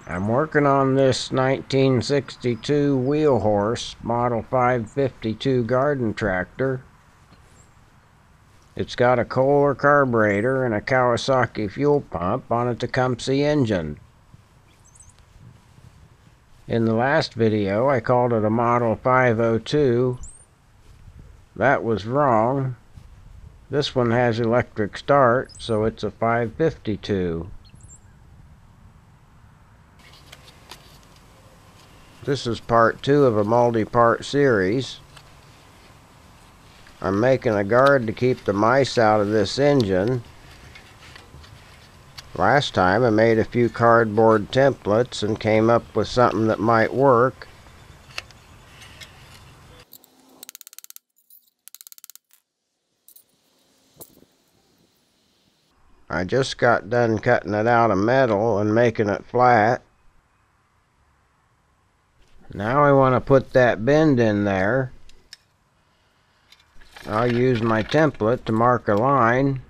I'm working on this 1962 wheel horse model 552 garden tractor. It's got a Kohler carburetor and a Kawasaki fuel pump on a Tecumseh engine. In the last video I called it a model 502. That was wrong. This one has electric start, so it's a 552. This is part 2 of a multi-part series. I'm making a guard to keep the mice out of this engine. Last time I made a few cardboard templates and came up with something that might work. I just got done cutting it out of metal and making it flat. Now I want to put that bend in there. I'll use my template to mark a line.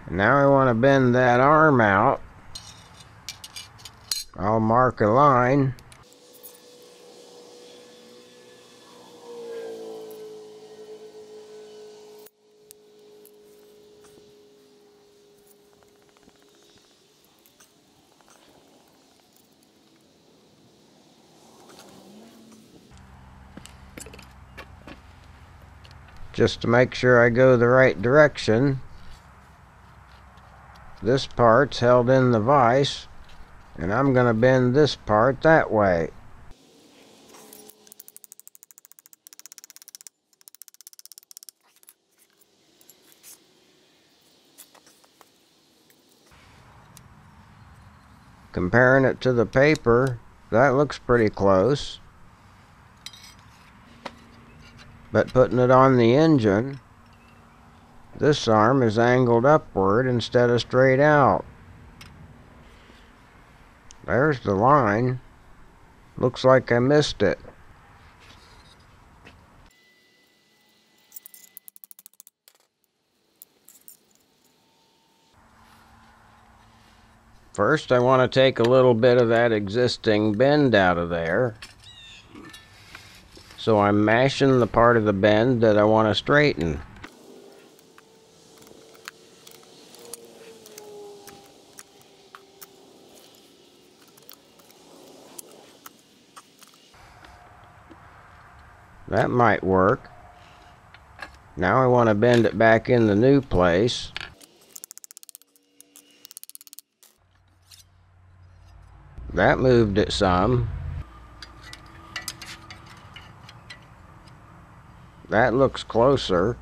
Now I want to bend that arm out. I'll mark a line. Just to make sure I go the right direction. This part's held in the vise, and I'm going to bend this part that way. Comparing it to the paper, that looks pretty close. But putting it on the engine, this arm is angled upward instead of straight out. There's the line. Looks like I missed it. First, I want to take a little bit of that existing bend out of there. So I'm mashing the part of the bend that I want to straighten. That might work. Now I want to bend it back in the new place. That moved it some. That looks closer.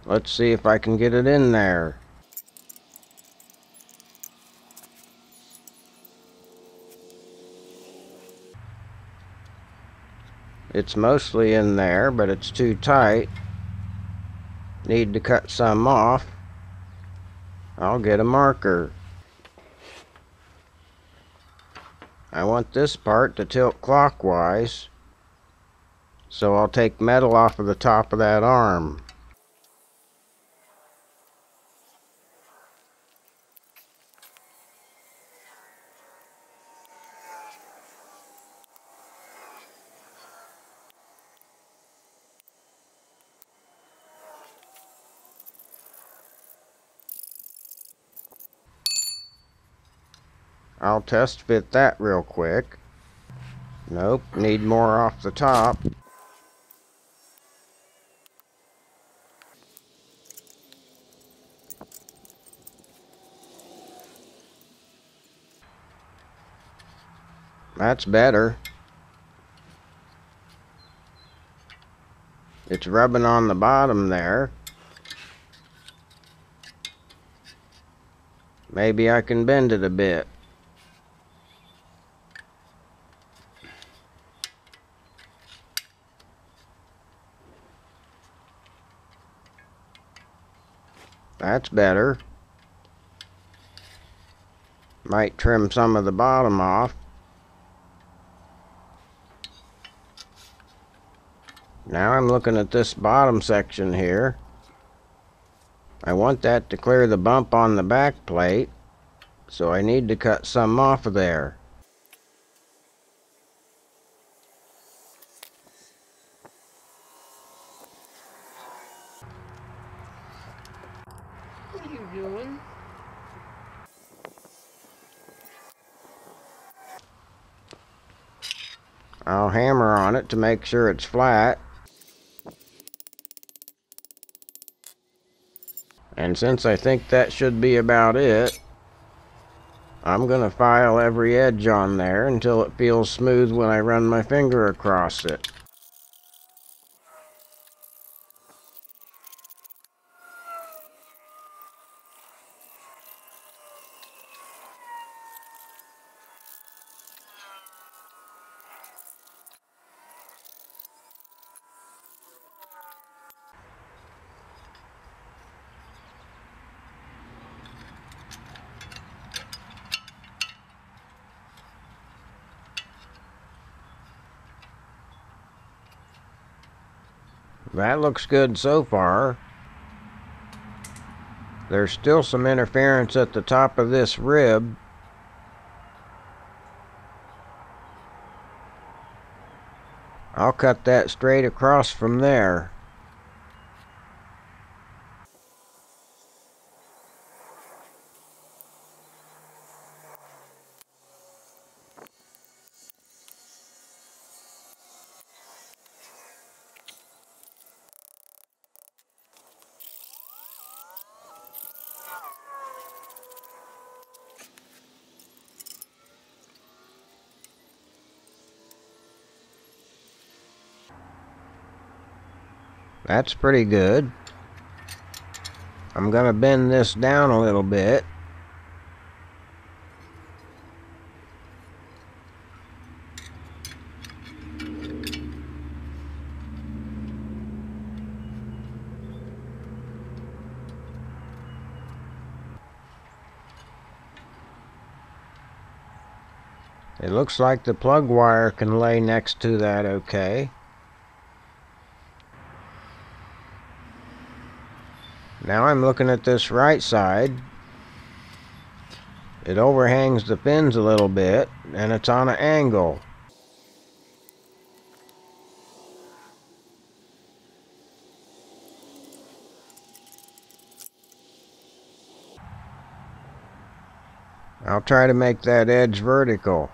Let's see if I can get it in there. It's mostly in there, but it's too tight. Need to cut some off. I'll get a marker. I want this part to tilt clockwise, so I'll take metal off of the top of that arm. I'll test fit that real quick. Nope, need more off the top. That's better. It's rubbing on the bottom there. Maybe I can bend it a bit. That's better. Might trim some of the bottom off. Now I'm looking at this bottom section here. I want that to clear the bump on the back plate, so I need to cut some off of there. What are you doing? I'll hammer on it to make sure it's flat. And since I think that should be about it, I'm going to file every edge on there until it feels smooth when I run my finger across it. That looks good so far. There's still some interference at the top of this rib. I'll cut that straight across from there. That's pretty good. I'm going to bend this down a little bit. It looks like the plug wire can lay next to that okay. Now I'm looking at this right side. It overhangs the fins a little bit, and it's on an angle. I'll try to make that edge vertical.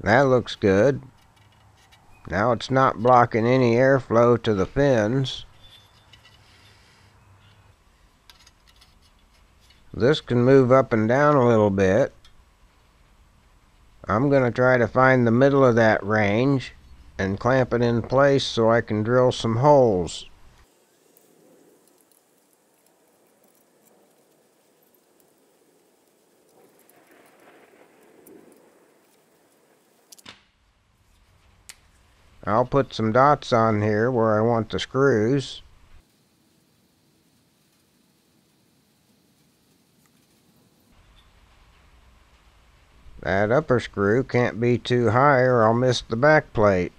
That looks good. Now it's not blocking any airflow to the fins. This can move up and down a little bit. I'm going to try to find the middle of that range and clamp it in place so I can drill some holes. I'll put some dots on here where I want the screws. That upper screw can't be too high or I'll miss the back plate.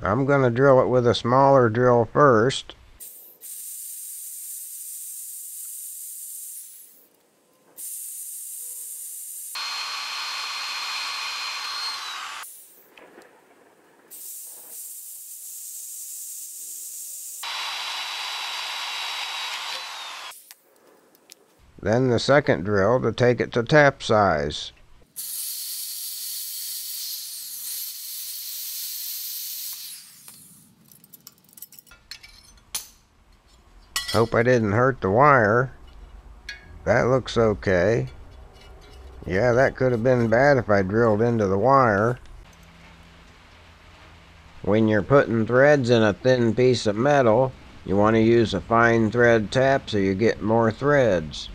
I'm going to drill it with a smaller drill first. Then the second drill to take it to tap size. Hope I didn't hurt the wire. That looks okay. Yeah, that could have been bad if I drilled into the wire. When you're putting threads in a thin piece of metal, you want to use a fine thread tap so you get more threads.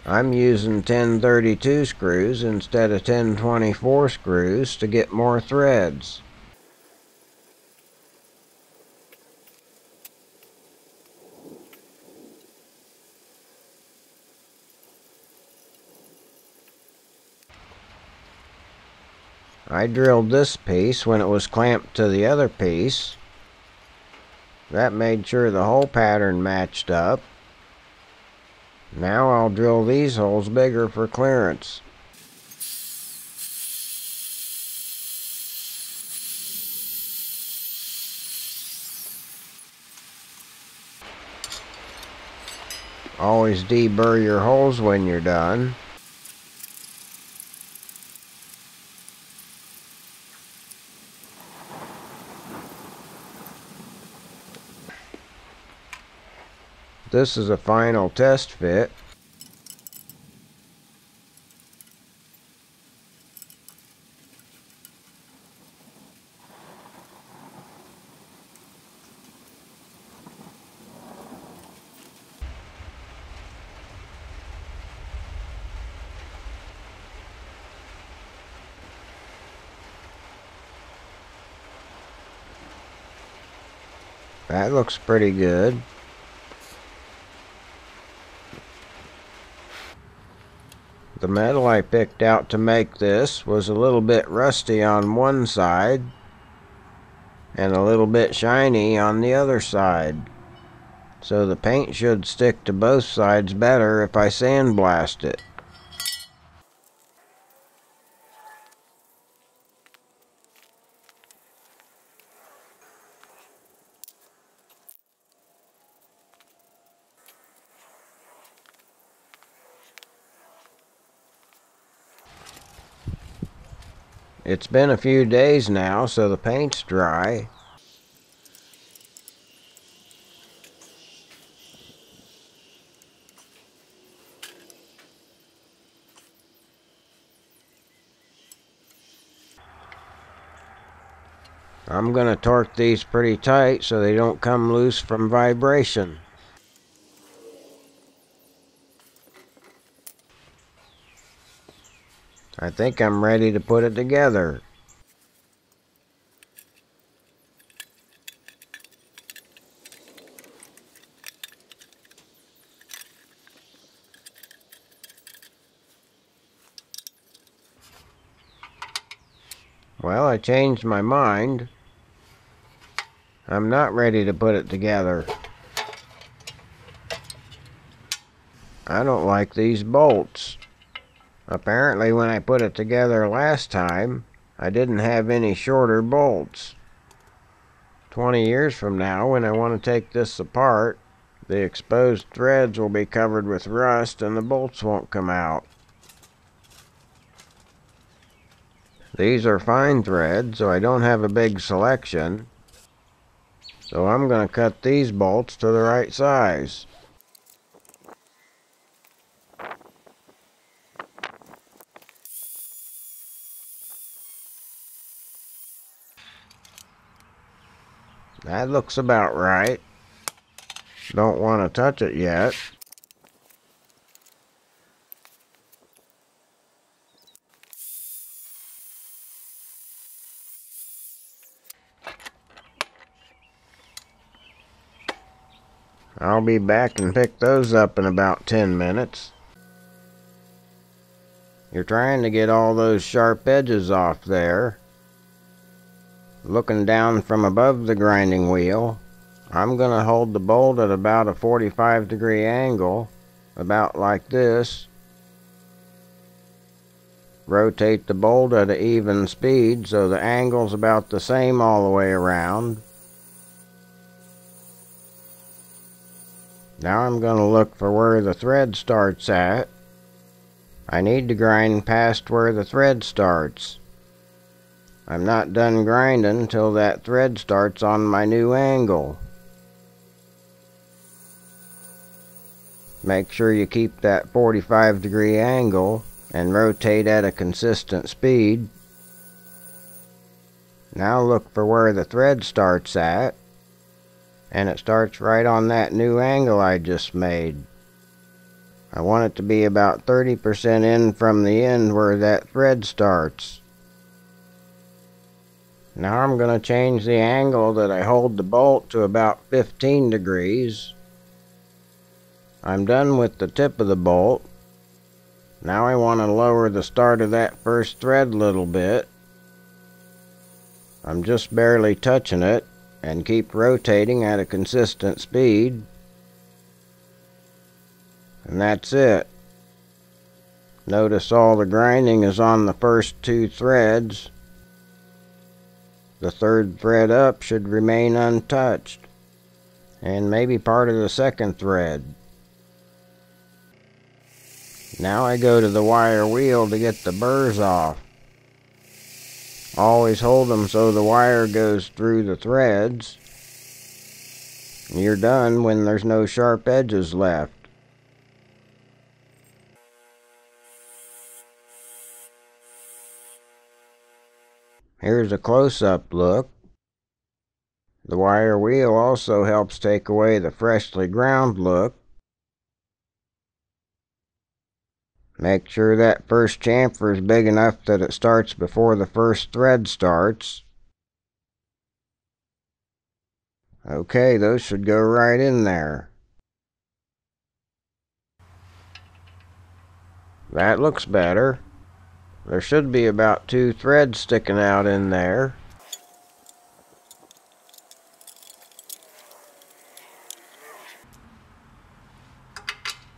I'm using 1032 screws instead of 1024 screws to get more threads. I drilled this piece when it was clamped to the other piece. That made sure the hole pattern matched up. Now I'll drill these holes bigger for clearance. Always deburr your holes when you're done. This is a final test fit. That looks pretty good. The metal I picked out to make this was a little bit rusty on one side and a little bit shiny on the other side. So the paint should stick to both sides better if I sandblast it. It's been a few days now, so the paint's dry. I'm going to torque these pretty tight so they don't come loose from vibration. I think I'm ready to put it together. Well, I changed my mind. I'm not ready to put it together. I don't like these bolts. Apparently when I put it together last time, I didn't have any shorter bolts. 20 years from now, when I want to take this apart, the exposed threads will be covered with rust and the bolts won't come out. These are fine threads, so I don't have a big selection. So I'm going to cut these bolts to the right size. That looks about right. Don't want to touch it yet. I'll be back and pick those up in about 10 minutes. You're trying to get all those sharp edges off there. Looking down from above the grinding wheel, I'm going to hold the bolt at about a 45-degree angle, about like this. Rotate the bolt at an even speed so the angle's about the same all the way around. Now I'm going to look for where the thread starts at. I need to grind past where the thread starts. I'm not done grinding till that thread starts on my new angle. Make sure you keep that 45-degree angle and rotate at a consistent speed. Now look for where the thread starts at, and it starts right on that new angle I just made. I want it to be about 30% in from the end where that thread starts. Now I'm going to change the angle that I hold the bolt to about 15 degrees. I'm done with the tip of the bolt. Now I want to lower the start of that first thread a little bit. I'm just barely touching it, and keep rotating at a consistent speed. And that's it. Notice all the grinding is on the first two threads. The third thread up should remain untouched, and maybe part of the second thread. Now I go to the wire wheel to get the burrs off. Always hold them so the wire goes through the threads. You're done when there's no sharp edges left. Here's a close-up look. The wire wheel also helps take away the freshly ground look. Make sure that first chamfer is big enough that it starts before the first thread starts. Okay, those should go right in there. That looks better. There should be about 2 threads sticking out in there.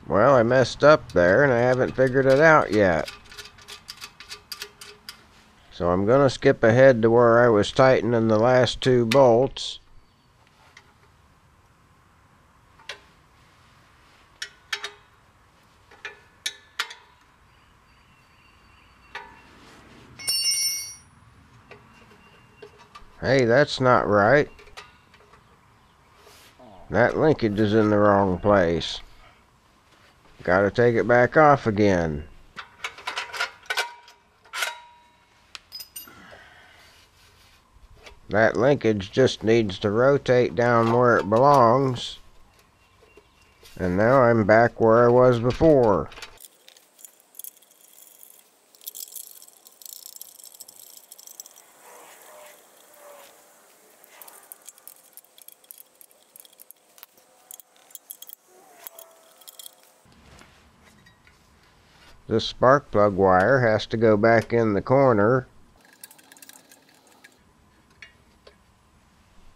Well, I messed up there and I haven't figured it out yet. So I'm going to skip ahead to where I was tightening the last 2 bolts. Hey, that's not right. That linkage is in the wrong place. Gotta take it back off again. That linkage just needs to rotate down where it belongs. And now I'm back where I was before. This spark plug wire has to go back in the corner.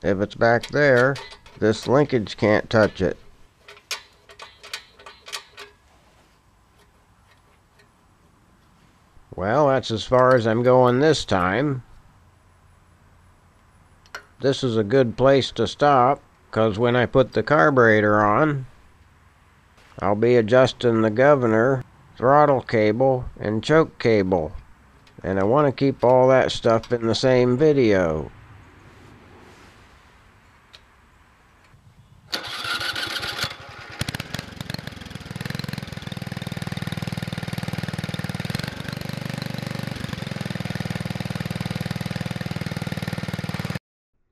If it's back there, this linkage can't touch it. Well, that's as far as I'm going this time. This is a good place to stop, because when I put the carburetor on, I'll be adjusting the governor, throttle cable, and choke cable. And I want to keep all that stuff in the same video.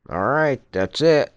Alright, that's it.